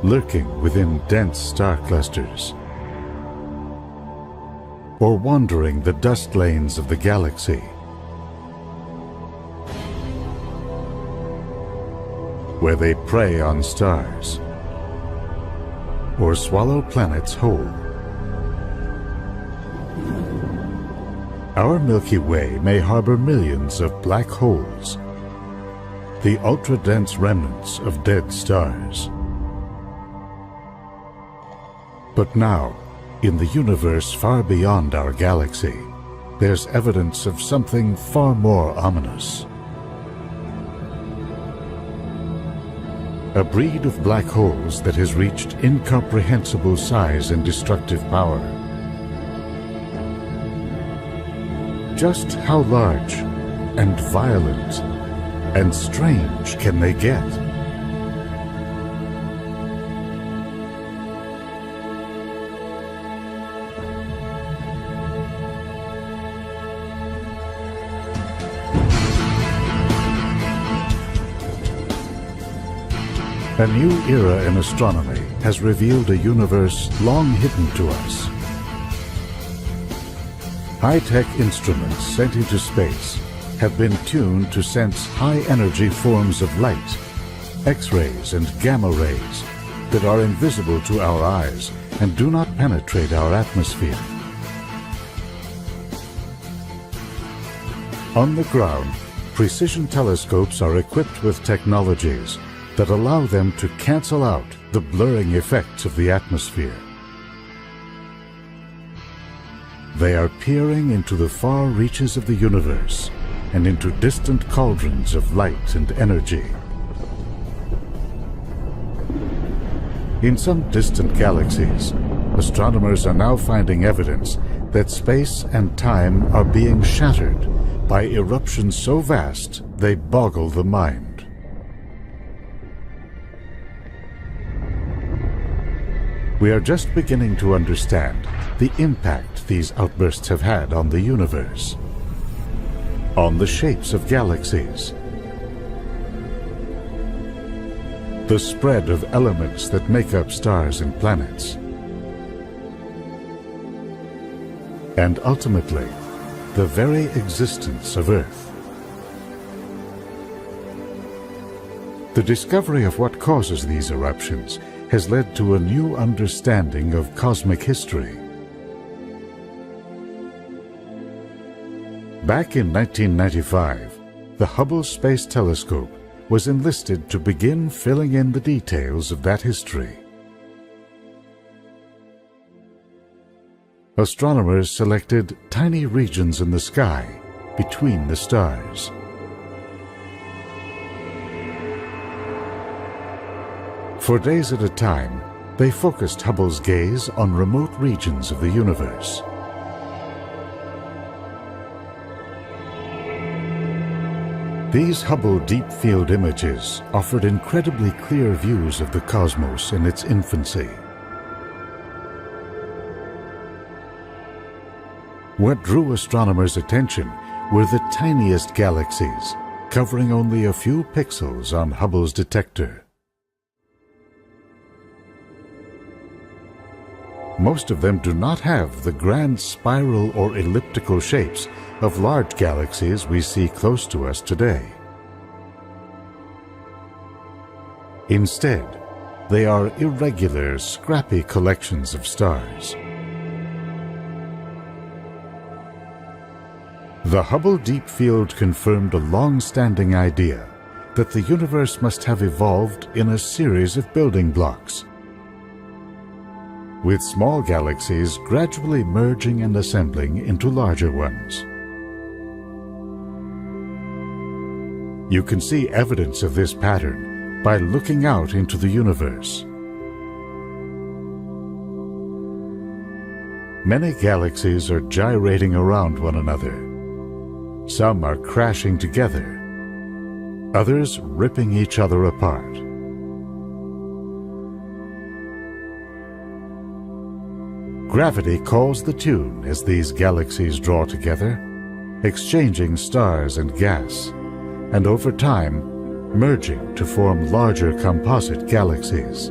lurking within dense star clusters, or wandering the dust lanes of the galaxy, where they prey on stars or swallow planets whole. Our Milky Way may harbor millions of black holes, the ultra-dense remnants of dead stars. But now, in the universe far beyond our galaxy, there's evidence of something far more ominous. A breed of black holes that has reached incomprehensible size and destructive power. Just how large and violent and strange can they get? A new era in astronomy has revealed a universe long hidden to us. High-tech instruments sent into space have been tuned to sense high-energy forms of light, X-rays and gamma rays that are invisible to our eyes and do not penetrate our atmosphere. On the ground, precision telescopes are equipped with technologies that allow them to cancel out the blurring effects of the atmosphere. They are peering into the far reaches of the universe and into distant cauldrons of light and energy. In some distant galaxies, astronomers are now finding evidence that space and time are being shattered by eruptions so vast they boggle the mind. We are just beginning to understand the impact these outbursts have had on the universe, on the shapes of galaxies, the spread of elements that make up stars and planets, and ultimately, the very existence of Earth. The discovery of what causes these eruptions has led to a new understanding of cosmic history. Back in 1995, the Hubble Space Telescope was enlisted to begin filling in the details of that history. Astronomers selected tiny regions in the sky between the stars. For days at a time, they focused Hubble's gaze on remote regions of the universe. These Hubble Deep Field images offered incredibly clear views of the cosmos in its infancy. What drew astronomers' attention were the tiniest galaxies, covering only a few pixels on Hubble's detector. Most of them do not have the grand spiral or elliptical shapes of large galaxies we see close to us today. Instead, they are irregular, scrappy collections of stars. The Hubble Deep Field confirmed a long-standing idea that the universe must have evolved in a series of building blocks, with small galaxies gradually merging and assembling into larger ones. You can see evidence of this pattern by looking out into the universe. Many galaxies are gyrating around one another. Some are crashing together, others ripping each other apart. Gravity calls the tune as these galaxies draw together, exchanging stars and gas, and over time, merging to form larger composite galaxies.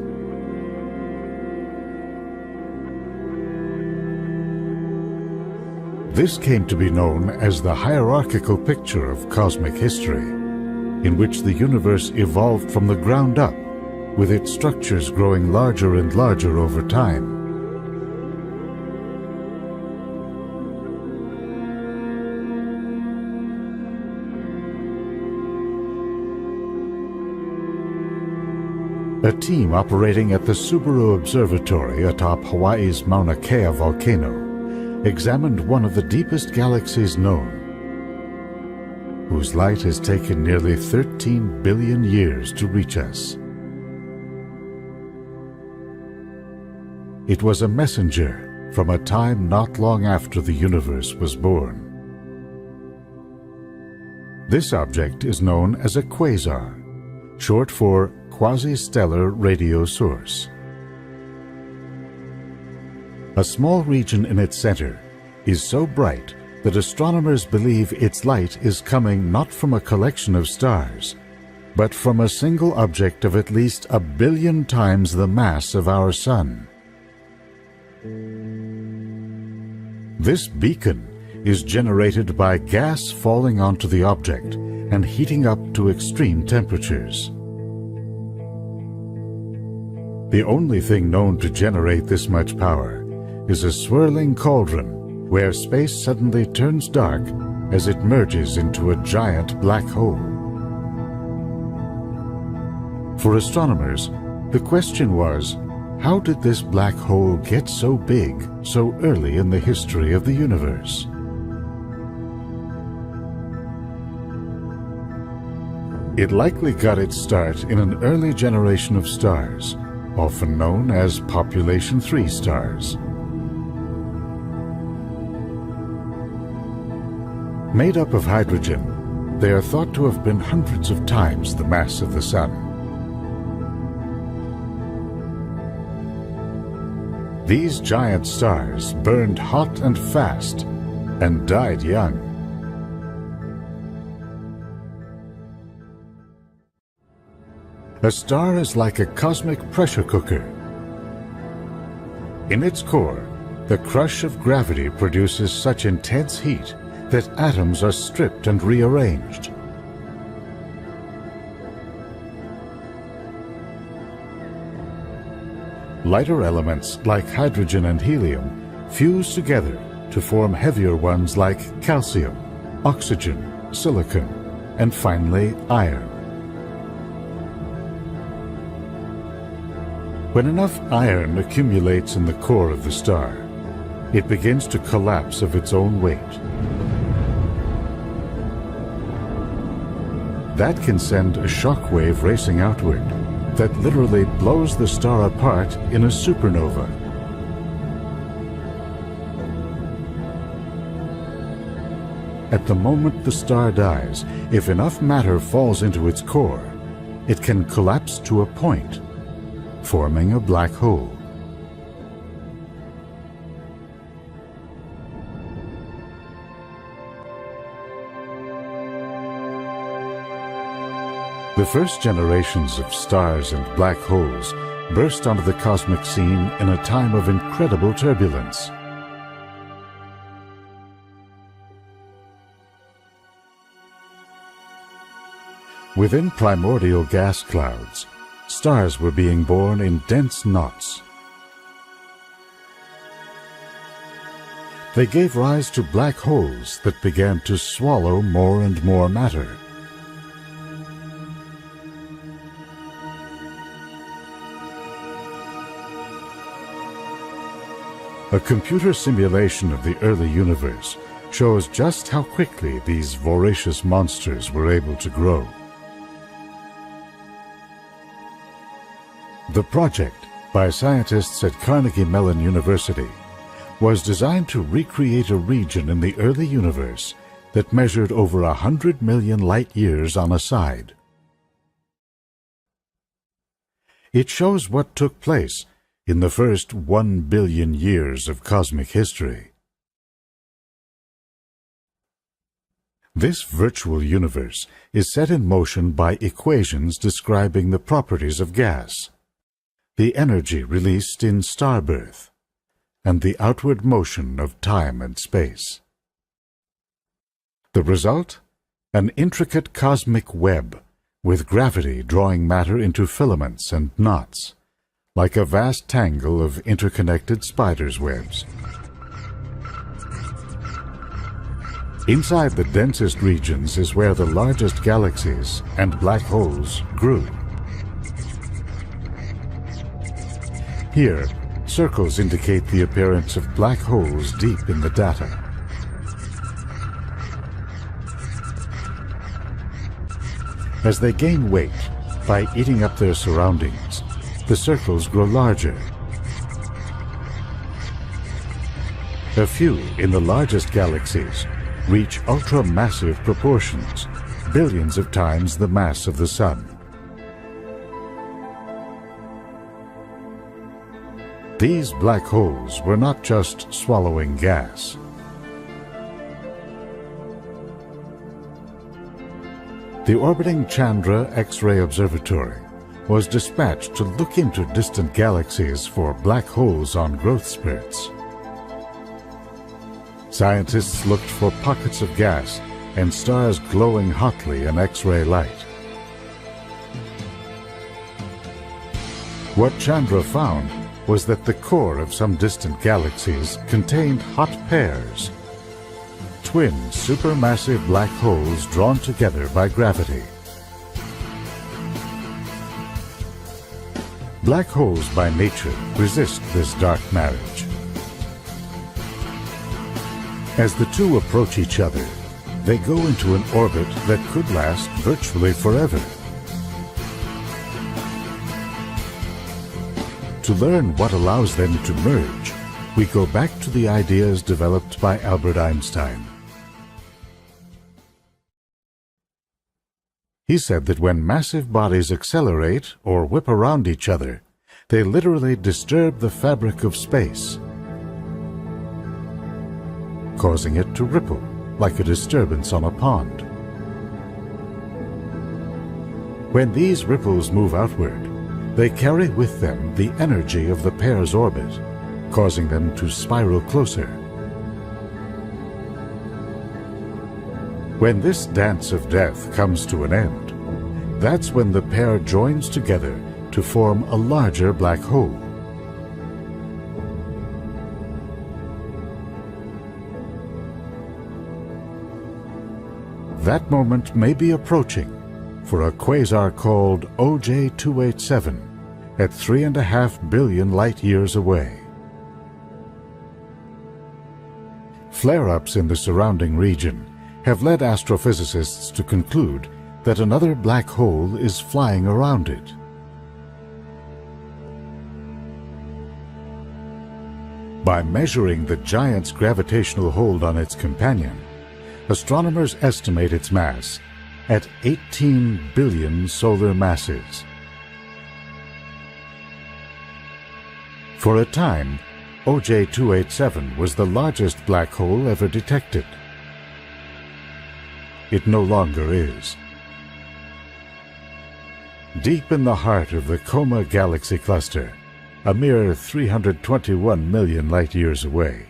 This came to be known as the hierarchical picture of cosmic history, in which the universe evolved from the ground up, with its structures growing larger and larger over time. A team operating at the Subaru Observatory atop Hawaii's Mauna Kea volcano examined one of the deepest galaxies known, whose light has taken nearly 13 billion years to reach us. It was a messenger from a time not long after the universe was born. This object is known as a quasar, short for quasi-stellar radio source. A small region in its center is so bright that astronomers believe its light is coming not from a collection of stars, but from a single object of at least 1 billion times the mass of our Sun. This beacon is generated by gas falling onto the object and heating up to extreme temperatures. The only thing known to generate this much power is a swirling cauldron where space suddenly turns dark as it merges into a giant black hole. For astronomers, the question was, how did this black hole get so big so early in the history of the universe? It likely got its start in an early generation of stars, often known as population 3 stars. Made up of hydrogen, they are thought to have been hundreds of times the mass of the Sun. These giant stars burned hot and fast and died young. A star is like a cosmic pressure cooker. In its core, the crush of gravity produces such intense heat that atoms are stripped and rearranged. Lighter elements like hydrogen and helium fuse together to form heavier ones like calcium, oxygen, silicon, and finally iron. When enough iron accumulates in the core of the star, it begins to collapse of its own weight. That can send a shock wave racing outward that literally blows the star apart in a supernova. At the moment the star dies, if enough matter falls into its core, it can collapse to a point, forming a black hole. The first generations of stars and black holes burst onto the cosmic scene in a time of incredible turbulence. Within primordial gas clouds, stars were being born in dense knots. They gave rise to black holes that began to swallow more and more matter. A computer simulation of the early universe shows just how quickly these voracious monsters were able to grow. The project, by scientists at Carnegie Mellon University, was designed to recreate a region in the early universe that measured over 100 million light-years on a side. It shows what took place in the first 1 billion years of cosmic history. This virtual universe is set in motion by equations describing the properties of gas, the energy released in starbirth, and the outward motion of time and space. The result? An intricate cosmic web, with gravity drawing matter into filaments and knots, like a vast tangle of interconnected spiders' webs. Inside the densest regions is where the largest galaxies and black holes grew. Here, circles indicate the appearance of black holes deep in the data. As they gain weight by eating up their surroundings, the circles grow larger. A few in the largest galaxies reach ultra-massive proportions, billions of times the mass of the Sun. These black holes were not just swallowing gas. The orbiting Chandra X-ray Observatory was dispatched to look into distant galaxies for black holes on growth spurts. Scientists looked for pockets of gas and stars glowing hotly in X-ray light. What Chandra found was that the core of some distant galaxies contained hot pairs, twin supermassive black holes drawn together by gravity. Black holes by nature resist this dark marriage. As the two approach each other, they go into an orbit that could last virtually forever. To learn what allows them to merge, we go back to the ideas developed by Albert Einstein. He said that when massive bodies accelerate or whip around each other, they literally disturb the fabric of space, causing it to ripple like a disturbance on a pond. When these ripples move outward, they carry with them the energy of the pair's orbit, causing them to spiral closer. When this dance of death comes to an end, that's when the pair joins together to form a larger black hole. That moment may be approaching for a quasar called OJ-287 at 3.5 billion light-years away. Flare-ups in the surrounding region have led astrophysicists to conclude that another black hole is flying around it. By measuring the giant's gravitational hold on its companion, astronomers estimate its mass at 18 billion solar masses. For a time, OJ-287 was the largest black hole ever detected. It no longer is. Deep in the heart of the Coma Galaxy Cluster, a mere 321 million light-years away,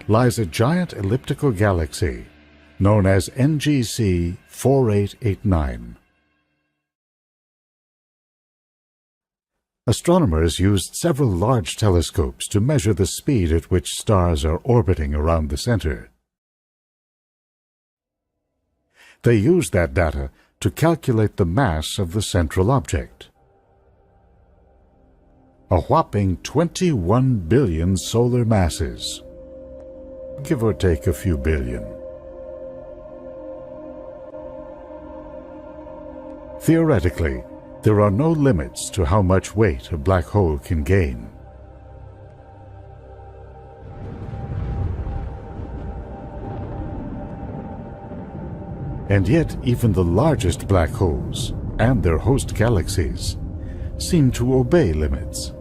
lies a giant elliptical galaxy known as NGC 4889. Astronomers used several large telescopes to measure the speed at which stars are orbiting around the center. They used that data to calculate the mass of the central object. A whopping 21 billion solar masses, give or take a few billion. Theoretically, there are no limits to how much weight a black hole can gain. And yet, even the largest black holes and their host galaxies seem to obey limits.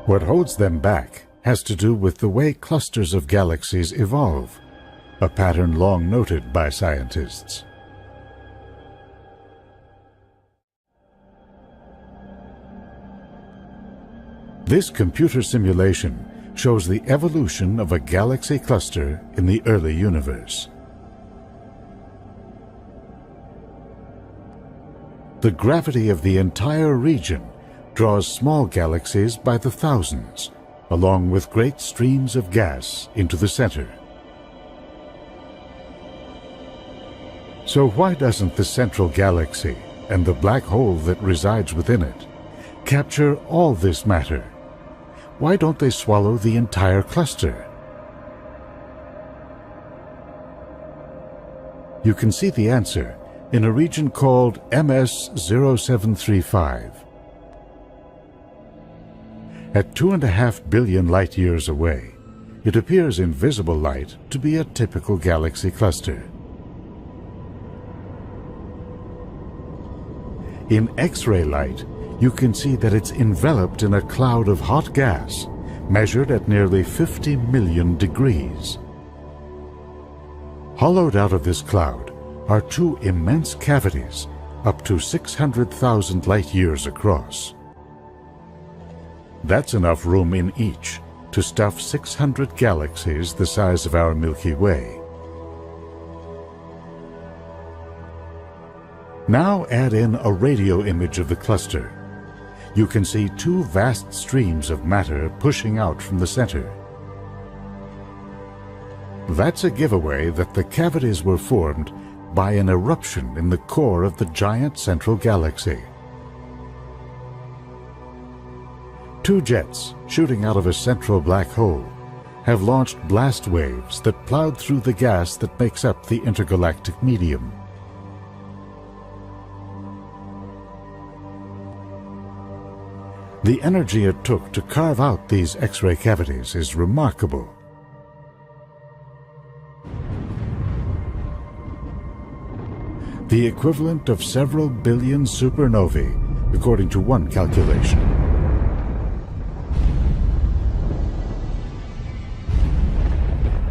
What holds them back has to do with the way clusters of galaxies evolve, a pattern long noted by scientists. This computer simulation shows the evolution of a galaxy cluster in the early universe. The gravity of the entire region draws small galaxies by the thousands, along with great streams of gas into the center. So why doesn't the central galaxy and the black hole that resides within it capture all this matter? Why don't they swallow the entire cluster? You can see the answer in a region called MS-0735. At 2.5 billion light-years away, it appears in visible light to be a typical galaxy cluster. In X-ray light, you can see that it's enveloped in a cloud of hot gas, measured at nearly 50 million degrees. Hollowed out of this cloud are two immense cavities, up to 600,000 light-years across. That's enough room in each to stuff 600 galaxies the size of our Milky Way. Now add in a radio image of the cluster. You can see two vast streams of matter pushing out from the center. That's a giveaway that the cavities were formed by an eruption in the core of the giant central galaxy. Two jets shooting out of a central black hole have launched blast waves that plowed through the gas that makes up the intergalactic medium. The energy it took to carve out these X-ray cavities is remarkable. The equivalent of several billion supernovae, according to one calculation.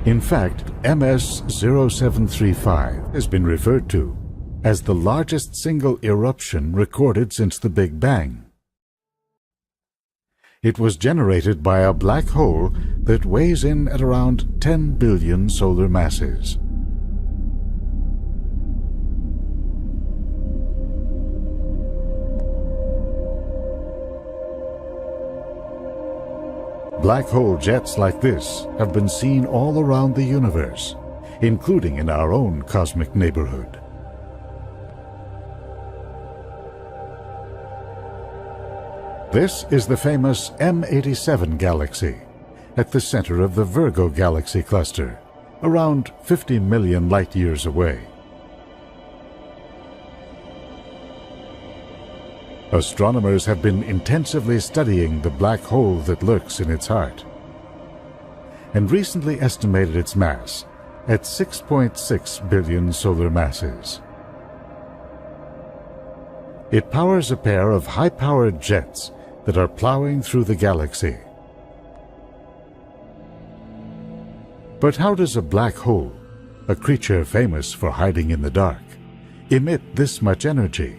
In fact, MS-0735 has been referred to as the largest single eruption recorded since the Big Bang. It was generated by a black hole that weighs in at around 10 billion solar masses. Black hole jets like this have been seen all around the universe, including in our own cosmic neighborhood. This is the famous M87 galaxy, at the center of the Virgo galaxy cluster, around 50 million light-years away. Astronomers have been intensively studying the black hole that lurks in its heart, and recently estimated its mass at 6.6 billion solar masses. It powers a pair of high-powered jets that are plowing through the galaxy. But how does a black hole, a creature famous for hiding in the dark, emit this much energy?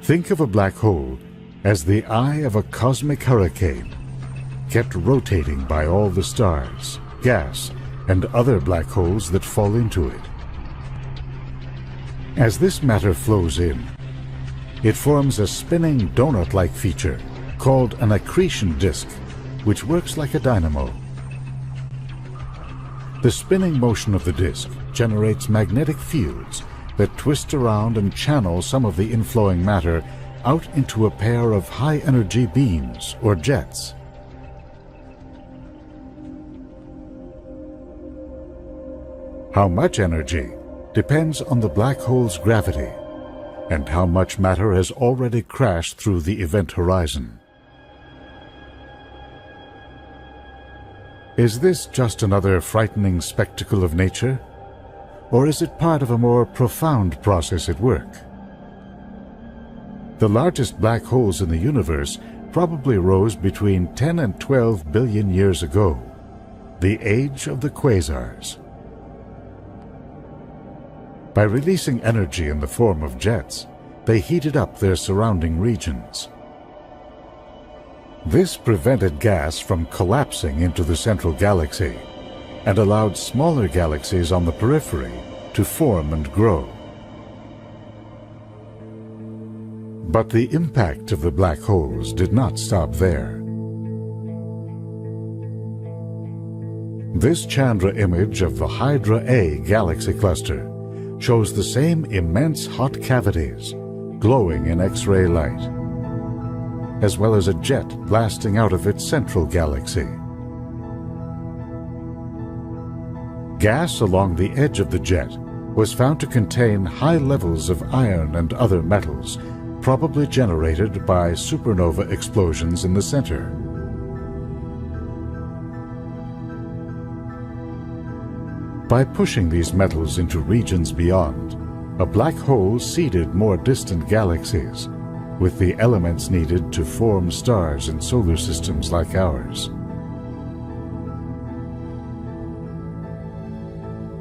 Think of a black hole as the eye of a cosmic hurricane, kept rotating by all the stars, gas, and other black holes that fall into it. As this matter flows in, it forms a spinning donut-like feature called an accretion disk, which works like a dynamo. The spinning motion of the disk generates magnetic fields that twist around and channel some of the inflowing matter out into a pair of high-energy beams or jets. How much energy depends on the black hole's gravity and how much matter has already crashed through the event horizon. Is this just another frightening spectacle of nature? Or is it part of a more profound process at work? The largest black holes in the universe probably rose between 10 and 12 billion years ago, the age of the quasars. By releasing energy in the form of jets, they heated up their surrounding regions. This prevented gas from collapsing into the central galaxy and allowed smaller galaxies on the periphery to form and grow. But the impact of the black holes did not stop there. This Chandra image of the Hydra A galaxy cluster shows the same immense hot cavities glowing in X-ray light, as well as a jet blasting out of its central galaxy. Gas along the edge of the jet was found to contain high levels of iron and other metals, probably generated by supernova explosions in the center. By pushing these metals into regions beyond, a black hole seeded more distant galaxies with the elements needed to form stars in solar systems like ours.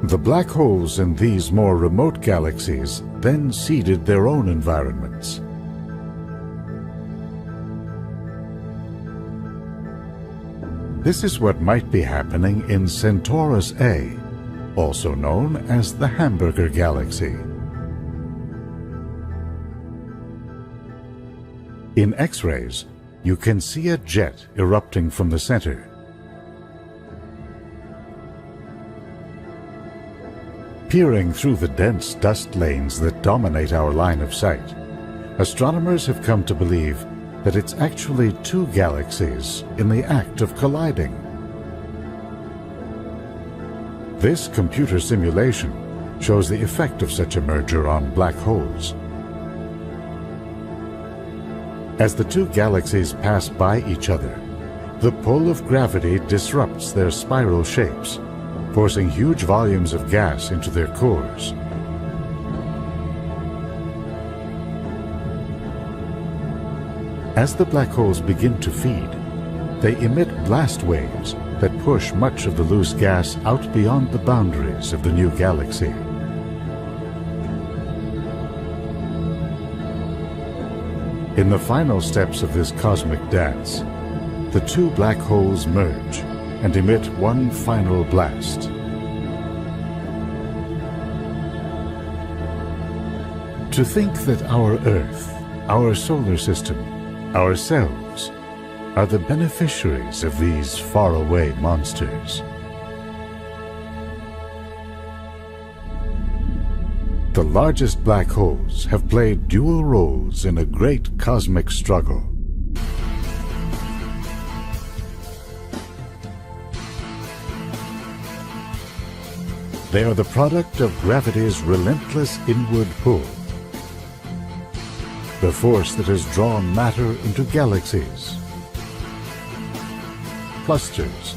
The black holes in these more remote galaxies then seeded their own environments. This is what might be happening in Centaurus A, also known as the Hamburger Galaxy. In X-rays, you can see a jet erupting from the center. Peering through the dense dust lanes that dominate our line of sight, astronomers have come to believe that it's actually two galaxies in the act of colliding. This computer simulation shows the effect of such a merger on black holes. As the two galaxies pass by each other, the pull of gravity disrupts their spiral shapes, forcing huge volumes of gas into their cores. As the black holes begin to feed, they emit blast waves that push much of the loose gas out beyond the boundaries of the new galaxy. In the final steps of this cosmic dance, the two black holes merge and emit one final blast. To think that our Earth, our solar system, ourselves, are the beneficiaries of these faraway monsters. The largest black holes have played dual roles in a great cosmic struggle. They are the product of gravity's relentless inward pull, the force that has drawn matter into galaxies, clusters,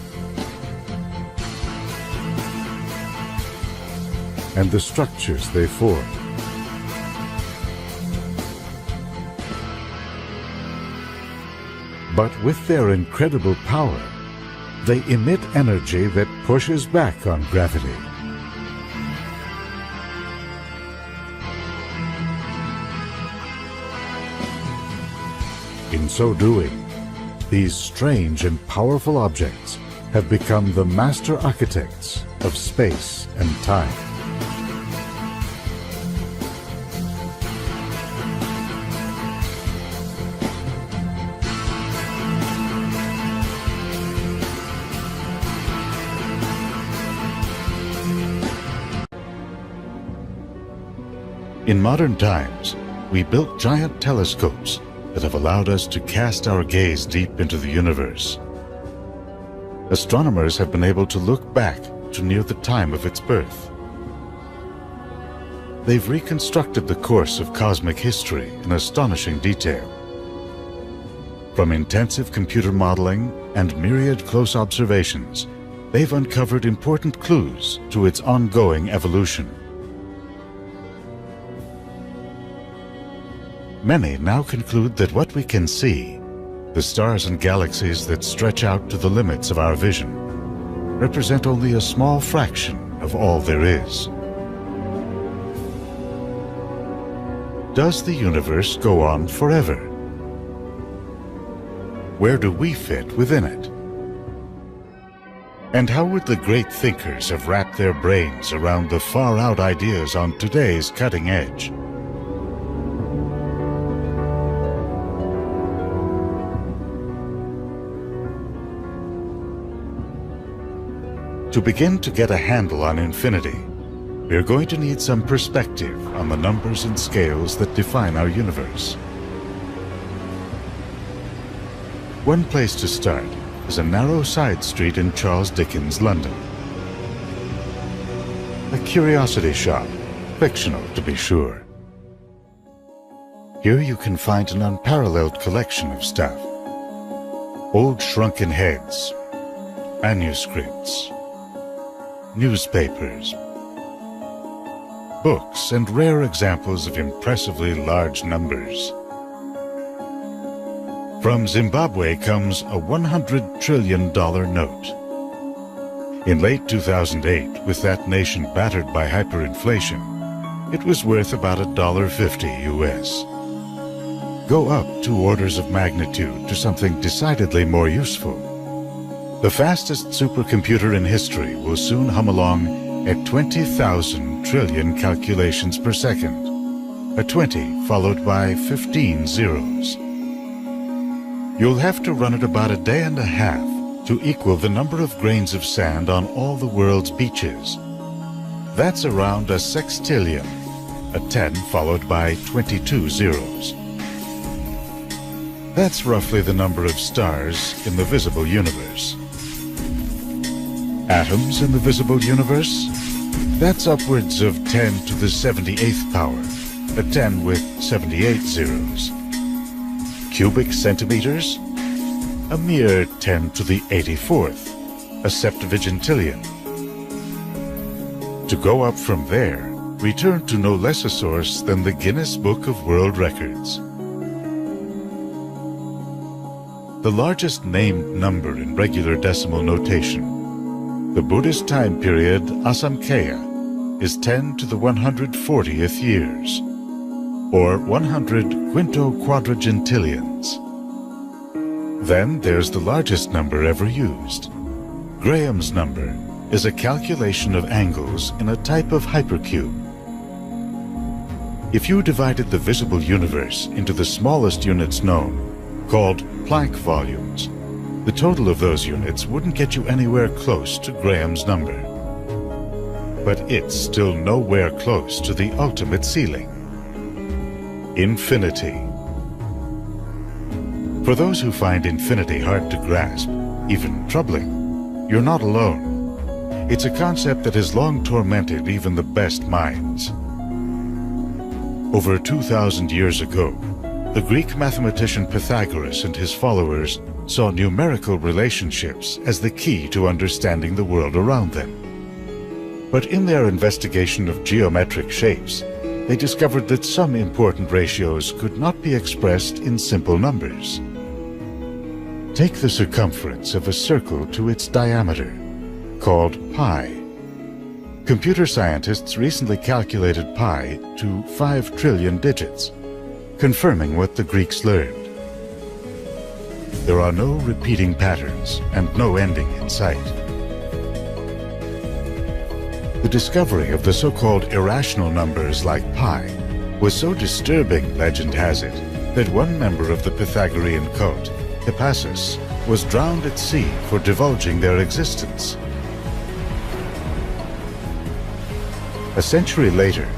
and the structures they form. But with their incredible power, they emit energy that pushes back on gravity. In so doing, these strange and powerful objects have become the master architects of space and time. In modern times, we built giant telescopes that have allowed us to cast our gaze deep into the universe. Astronomers have been able to look back to near the time of its birth. They've reconstructed the course of cosmic history in astonishing detail. From intensive computer modeling and myriad close observations, they've uncovered important clues to its ongoing evolution. Many now conclude that what we can see, the stars and galaxies that stretch out to the limits of our vision, represent only a small fraction of all there is. Does the universe go on forever? where do we fit within it? And how would the great thinkers have wrapped their brains around the far-out ideas on today's cutting edge? To begin to get a handle on infinity, we're going to need some perspective on the numbers and scales that define our universe. One place to start is a narrow side street in Charles Dickens' London. A curiosity shop, fictional to be sure. Here you can find an unparalleled collection of stuff. Old shrunken heads, manuscripts, newspapers, books, and rare examples of impressively large numbers. From Zimbabwe comes a $100 trillion note. In late 2008, with that nation battered by hyperinflation, it was worth about $1.50 US. Go up 2 orders of magnitude to something decidedly more useful. The fastest supercomputer in history will soon hum along at 20,000 trillion calculations per second, a 20 followed by 15 zeros. You'll have to run it about a day and a half to equal the number of grains of sand on all the world's beaches. That's around a sextillion, a 10 followed by 22 zeros. That's roughly the number of stars in the visible universe. Atoms in the visible universe? That's upwards of 10 to the 78th power, a 10 with 78 zeros. Cubic centimeters? A mere 10 to the 84th, a septuagintillion. To go up from there, return to no less a source than the Guinness Book of World Records. The largest named number in regular decimal notation, the Buddhist time period Asamkhya, is 10 to the 140th years, or 100 quintoquadragentillions. Then there's the largest number ever used. Graham's number is a calculation of angles in a type of hypercube. If you divided the visible universe into the smallest units known, called Planck volumes, the total of those units wouldn't get you anywhere close to Graham's number. But it's still nowhere close to the ultimate ceiling. Infinity. For those who find infinity hard to grasp, even troubling, you're not alone. It's a concept that has long tormented even the best minds. Over 2,000 years ago, the Greek mathematician Pythagoras and his followers saw numerical relationships as the key to understanding the world around them. But in their investigation of geometric shapes, they discovered that some important ratios could not be expressed in simple numbers. Take the circumference of a circle to its diameter, called pi. Computer scientists recently calculated pi to 5 trillion digits, confirming what the Greeks learned. There are no repeating patterns and no ending in sight. The discovery of the so-called irrational numbers like pi was so disturbing, legend has it, that one member of the Pythagorean cult, Hippasus, was drowned at sea for divulging their existence. A century later,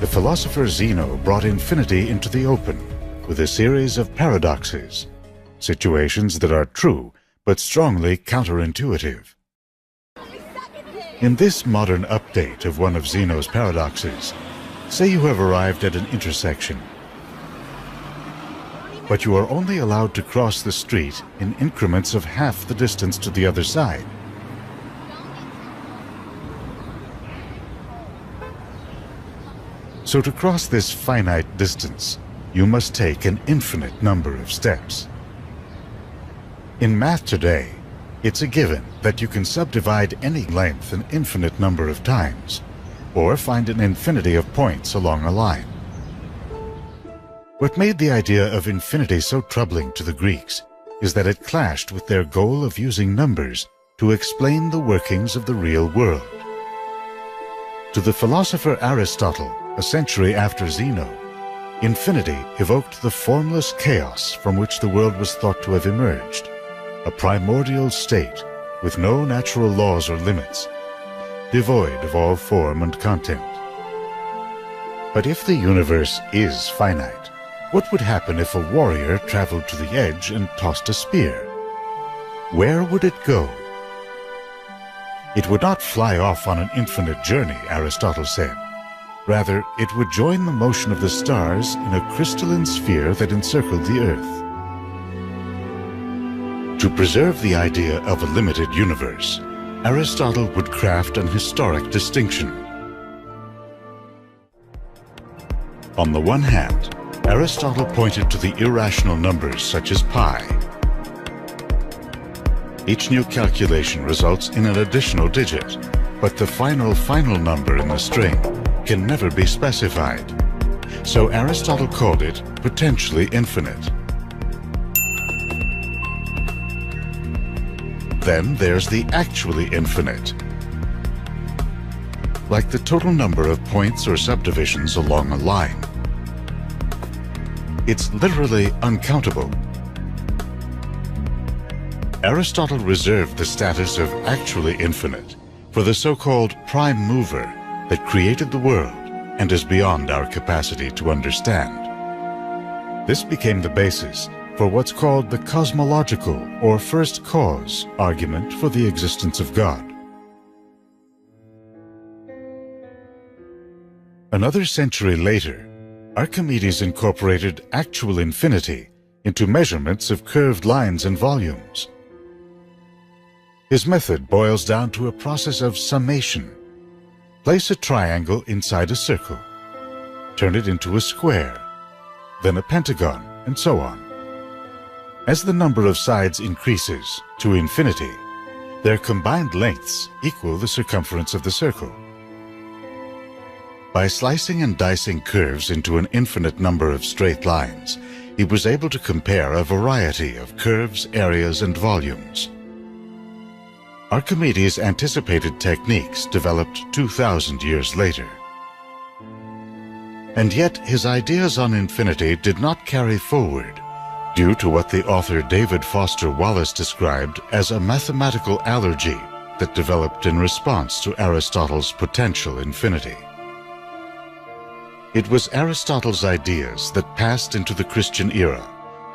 the philosopher Zeno brought infinity into the open with a series of paradoxes, situations that are true but strongly counterintuitive. In this modern update of one of Zeno's paradoxes, say you have arrived at an intersection, but you are only allowed to cross the street in increments of half the distance to the other side. So to cross this finite distance, you must take an infinite number of steps. In math today, it's a given that you can subdivide any length an infinite number of times, or find an infinity of points along a line. What made the idea of infinity so troubling to the Greeks is that it clashed with their goal of using numbers to explain the workings of the real world. To the philosopher Aristotle, a century after Zeno, infinity evoked the formless chaos from which the world was thought to have emerged, a primordial state with no natural laws or limits, devoid of all form and content. But if the universe is finite, what would happen if a warrior traveled to the edge and tossed a spear? Where would it go? It would not fly off on an infinite journey, Aristotle said. Rather, it would join the motion of the stars in a crystalline sphere that encircled the Earth. To preserve the idea of a limited universe, Aristotle would craft an historic distinction. On the one hand, Aristotle pointed to the irrational numbers such as pi. Each new calculation results in an additional digit, but the final number in the string can never be specified. So Aristotle called it potentially infinite. Then there's the actually infinite. Like the total number of points or subdivisions along a line. It's literally uncountable. Aristotle reserved the status of actually infinite for the so-called prime mover that created the world and is beyond our capacity to understand. This became the basis for what's called the cosmological or first cause argument for the existence of God. Another century later, Archimedes incorporated actual infinity into measurements of curved lines and volumes. His method boils down to a process of summation. Place a triangle inside a circle, turn it into a square, then a pentagon, and so on. As the number of sides increases to infinity, their combined lengths equal the circumference of the circle. By slicing and dicing curves into an infinite number of straight lines, he was able to compare a variety of curves, areas, and volumes. Archimedes anticipated techniques developed 2,000 years later. And yet his ideas on infinity did not carry forward due to what the author David Foster Wallace described as a mathematical allergy that developed in response to Aristotle's potential infinity. It was Aristotle's ideas that passed into the Christian era,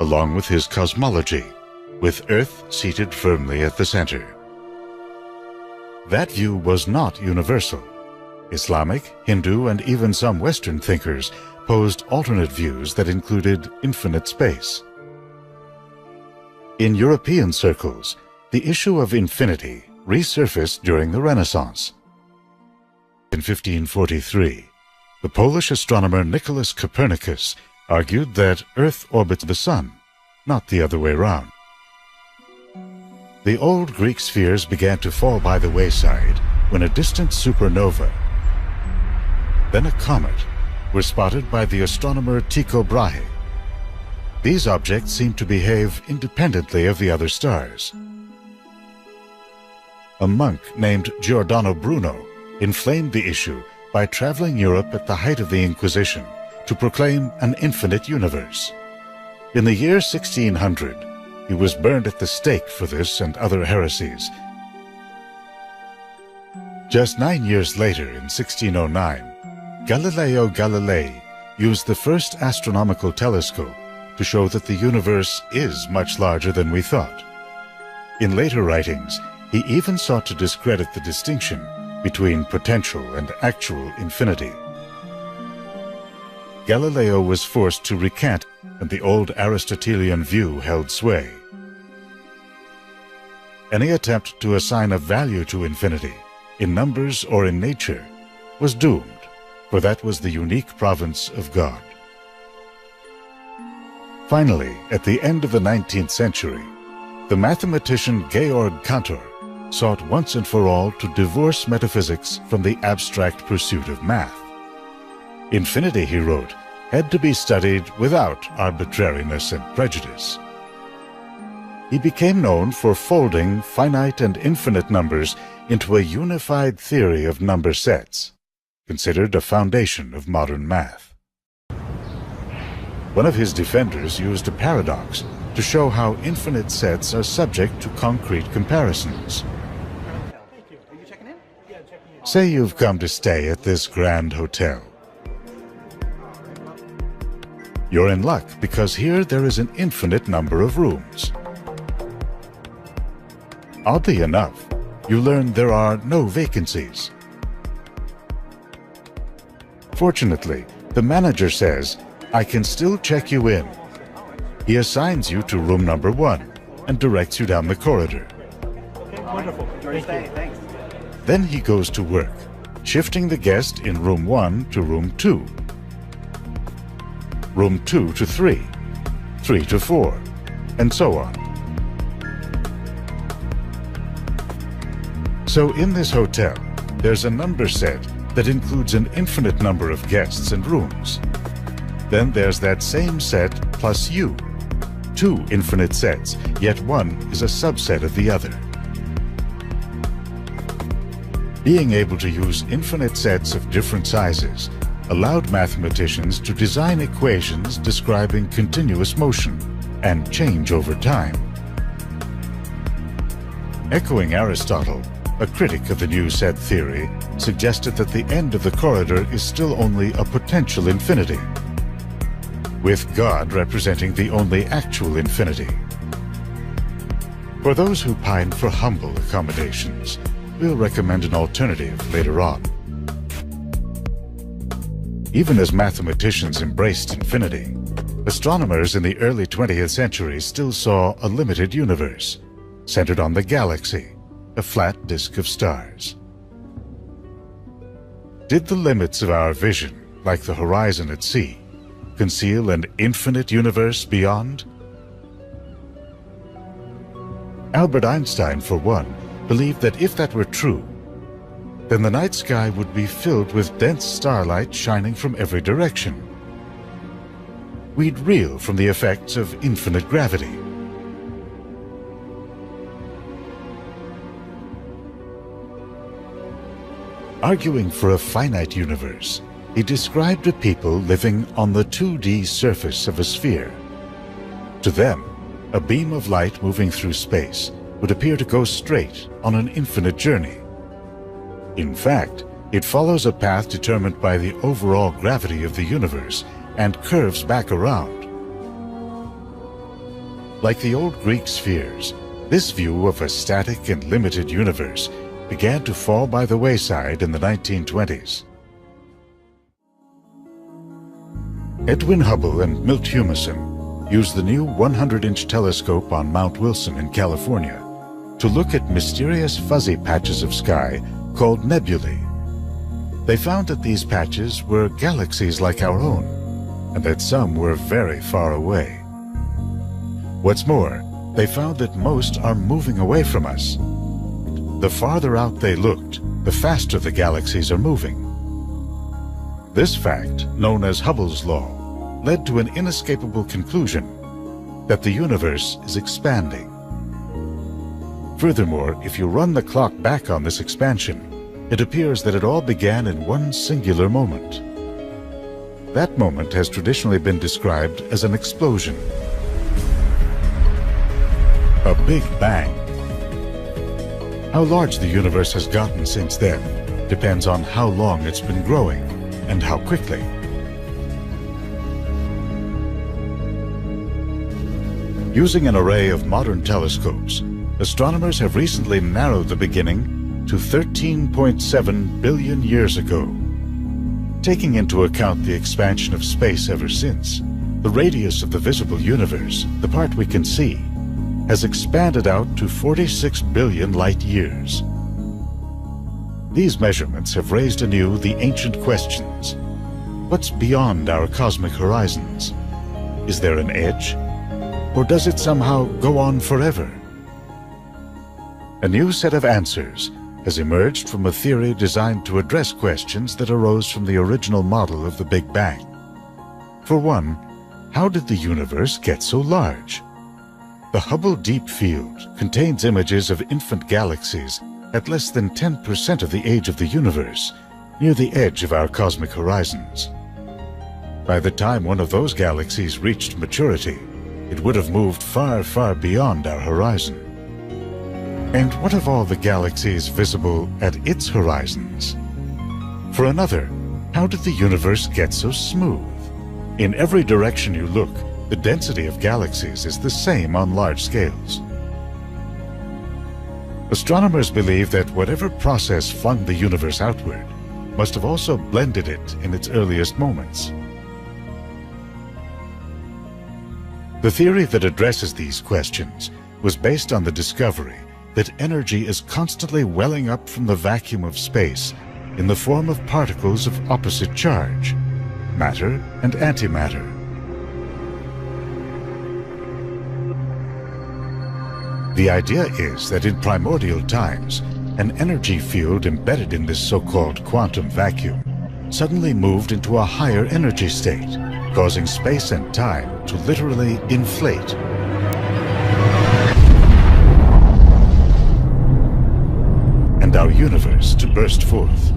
along with his cosmology, with Earth seated firmly at the center. That view was not universal. Islamic, Hindu, and even some Western thinkers posed alternate views that included infinite space. In European circles, the issue of infinity resurfaced during the Renaissance. In 1543, the Polish astronomer Nicholas Copernicus argued that Earth orbits the Sun, not the other way around. The old Greek spheres began to fall by the wayside when a distant supernova, then a comet, were spotted by the astronomer Tycho Brahe. These objects seemed to behave independently of the other stars. A monk named Giordano Bruno inflamed the issue by traveling Europe at the height of the Inquisition to proclaim an infinite universe. In the year 1600, he was burned at the stake for this and other heresies. Just 9 years later, in 1609, Galileo Galilei used the first astronomical telescope to show that the universe is much larger than we thought. In later writings, he even sought to discredit the distinction between potential and actual infinity. Galileo was forced to recant, and the old Aristotelian view held sway. Any attempt to assign a value to infinity, in numbers or in nature, was doomed, for that was the unique province of God. Finally, at the end of the 19th century, the mathematician Georg Cantor sought once and for all to divorce metaphysics from the abstract pursuit of math. Infinity, he wrote, had to be studied without arbitrariness and prejudice. he became known for folding finite and infinite numbers into a unified theory of number sets, considered a foundation of modern math. One of his defenders used a paradox to show how infinite sets are subject to concrete comparisons. Say you've come to stay at this grand hotel. You're in luck because here there is an infinite number of rooms. Oddly enough, you learn there are no vacancies. Fortunately, the manager says, "I can still check you in." He assigns you to room number 1 and directs you down the corridor. Okay, wonderful. Thanks. Then he goes to work, shifting the guest in room 1 to room 2, room 2 to 3, 3 to 4, and so on. So in this hotel, there's a number set that includes an infinite number of guests and rooms. Then there's that same set plus you. 2 infinite sets, yet one is a subset of the other. Being able to use infinite sets of different sizes allowed mathematicians to design equations describing continuous motion and change over time. Echoing Aristotle, a critic of the new set theory suggested that the end of the corridor is still only a potential infinity, with God representing the only actual infinity. For those who pine for humble accommodations, we'll recommend an alternative later on. Even as mathematicians embraced infinity, astronomers in the early 20th century still saw a limited universe, centered on the galaxy, a flat disk of stars. Did the limits of our vision, like the horizon at sea, conceal an infinite universe beyond? Albert Einstein, for one, believed that if that were true, then the night sky would be filled with dense starlight shining from every direction. We'd reel from the effects of infinite gravity. Arguing for a finite universe, he described a people living on the 2D surface of a sphere. To them, a beam of light moving through space would appear to go straight on an infinite journey. In fact, it follows a path determined by the overall gravity of the universe and curves back around. Like the old Greek spheres, this view of a static and limited universe began to fall by the wayside in the 1920s. Edwin Hubble and Milt Humason used the new 100-inch telescope on Mount Wilson in California to look at mysterious fuzzy patches of sky called nebulae. They found that these patches were galaxies like our own, and that some were very far away. What's more, they found that most are moving away from us. The farther out they looked, the faster the galaxies are moving. This fact, known as Hubble's law, led to an inescapable conclusion that the universe is expanding. Furthermore, if you run the clock back on this expansion, it appears that it all began in one singular moment. That moment has traditionally been described as an explosion. A Big Bang. How large the universe has gotten since then depends on how long it's been growing and how quickly. Using an array of modern telescopes, astronomers have recently narrowed the beginning to 13.7 billion years ago. Taking into account the expansion of space ever since, the radius of the visible universe, the part we can see, has expanded out to 46 billion light years. These measurements have raised anew the ancient questions. What's beyond our cosmic horizons? Is there an edge? Or does it somehow go on forever? A new set of answers has emerged from a theory designed to address questions that arose from the original model of the Big Bang. For one, how did the universe get so large? The Hubble Deep Field contains images of infant galaxies at less than 10% of the age of the universe, near the edge of our cosmic horizons. By the time one of those galaxies reached maturity, it would have moved far, far beyond our horizon. And what of all the galaxies visible at its horizons? For another, how did the universe get so smooth? In every direction you look, the density of galaxies is the same on large scales. Astronomers believe that whatever process flung the universe outward must have also blended it in its earliest moments. The theory that addresses these questions was based on the discovery that energy is constantly welling up from the vacuum of space in the form of particles of opposite charge, matter and antimatter. The idea is that in primordial times, an energy field embedded in this so-called quantum vacuum suddenly moved into a higher energy state, causing space and time to literally inflate. And our universe to burst forth.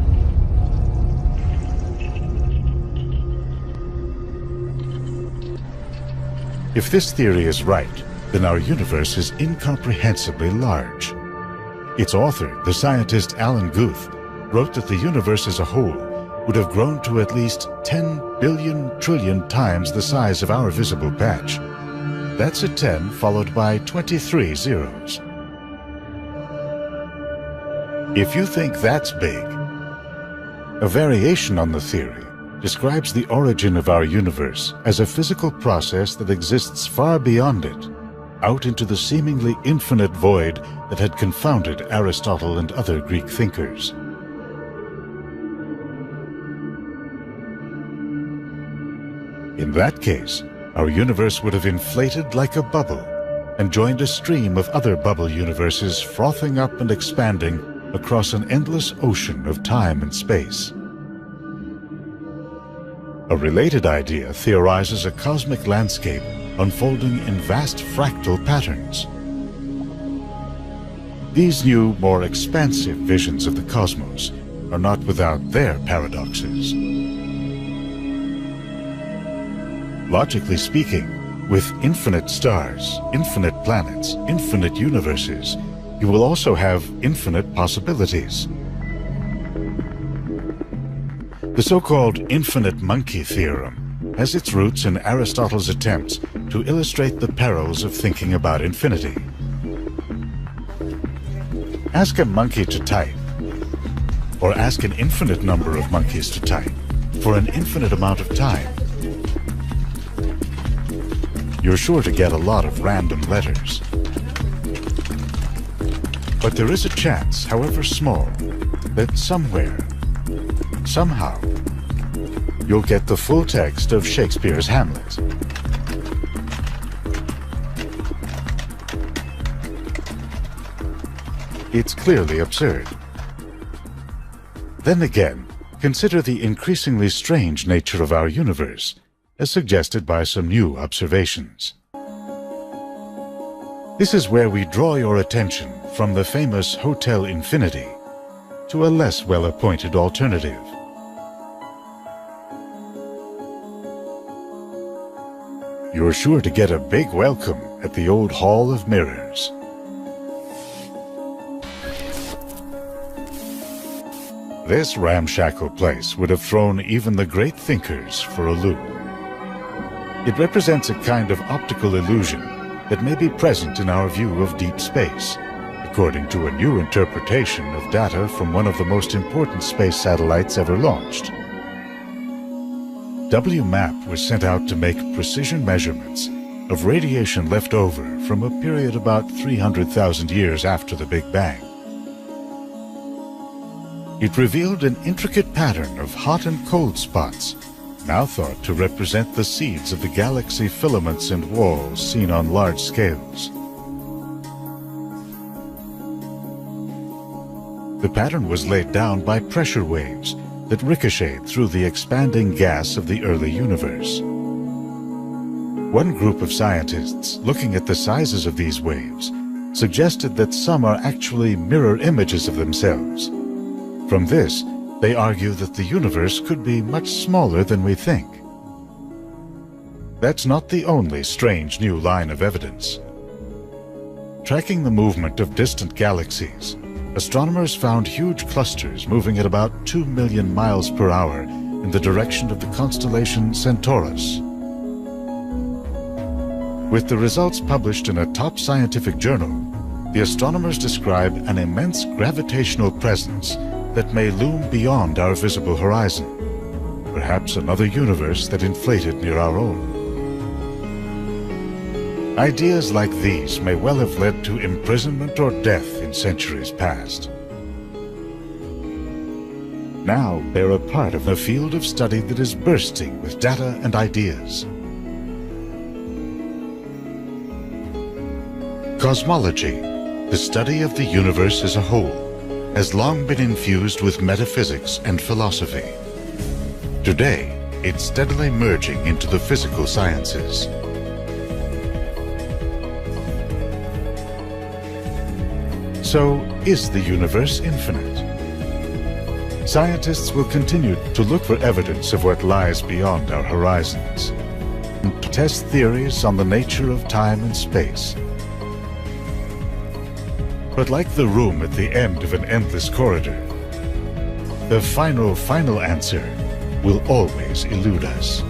If this theory is right, then our universe is incomprehensibly large. Its author, the scientist Alan Guth, wrote that the universe as a whole would have grown to at least 10 billion trillion times the size of our visible patch. That's a 10 followed by 23 zeros. If you think that's big, a variation on the theory describes the origin of our universe as a physical process that exists far beyond it, out into the seemingly infinite void that had confounded Aristotle and other Greek thinkers. In that case, our universe would have inflated like a bubble and joined a stream of other bubble universes frothing up and expanding across an endless ocean of time and space. A related idea theorizes a cosmic landscape unfolding in vast fractal patterns. These new, more expansive visions of the cosmos are not without their paradoxes. Logically speaking, with infinite stars, infinite planets, infinite universes, you will also have infinite possibilities. The so-called infinite monkey theorem has its roots in Aristotle's attempts to illustrate the perils of thinking about infinity. Ask a monkey to type, or ask an infinite number of monkeys to type, for an infinite amount of time. You're sure to get a lot of random letters. But there is a chance, however small, that somewhere, somehow, you'll get the full text of Shakespeare's Hamlet. It's clearly absurd. Then again, consider the increasingly strange nature of our universe, as suggested by some new observations. This is where we draw your attention from the famous Hotel Infinity to a less well-appointed alternative. You're sure to get a big welcome at the old Hall of Mirrors. This ramshackle place would have thrown even the great thinkers for a loop. It represents a kind of optical illusion that may be present in our view of deep space, according to a new interpretation of data from one of the most important space satellites ever launched. WMAP was sent out to make precision measurements of radiation left over from a period about 300,000 years after the Big Bang. It revealed an intricate pattern of hot and cold spots, now thought to represent the seeds of the galaxy filaments and walls seen on large scales. The pattern was laid down by pressure waves that ricocheted through the expanding gas of the early universe. One group of scientists, looking at the sizes of these waves, suggested that some are actually mirror images of themselves. From this, they argue that the universe could be much smaller than we think. That's not the only strange new line of evidence. Tracking the movement of distant galaxies, astronomers found huge clusters moving at about 2 million miles per hour in the direction of the constellation Centaurus. With the results published in a top scientific journal, the astronomers describe an immense gravitational presence that may loom beyond our visible horizon, perhaps another universe that inflated near our own. Ideas like these may well have led to imprisonment or death in centuries past. Now they're a part of a field of study that is bursting with data and ideas. Cosmology, the study of the universe as a whole, has long been infused with metaphysics and philosophy. Today, it's steadily merging into the physical sciences. So, is the universe infinite? Scientists will continue to look for evidence of what lies beyond our horizons, and to test theories on the nature of time and space. But like the room at the end of an endless corridor, the final answer will always elude us.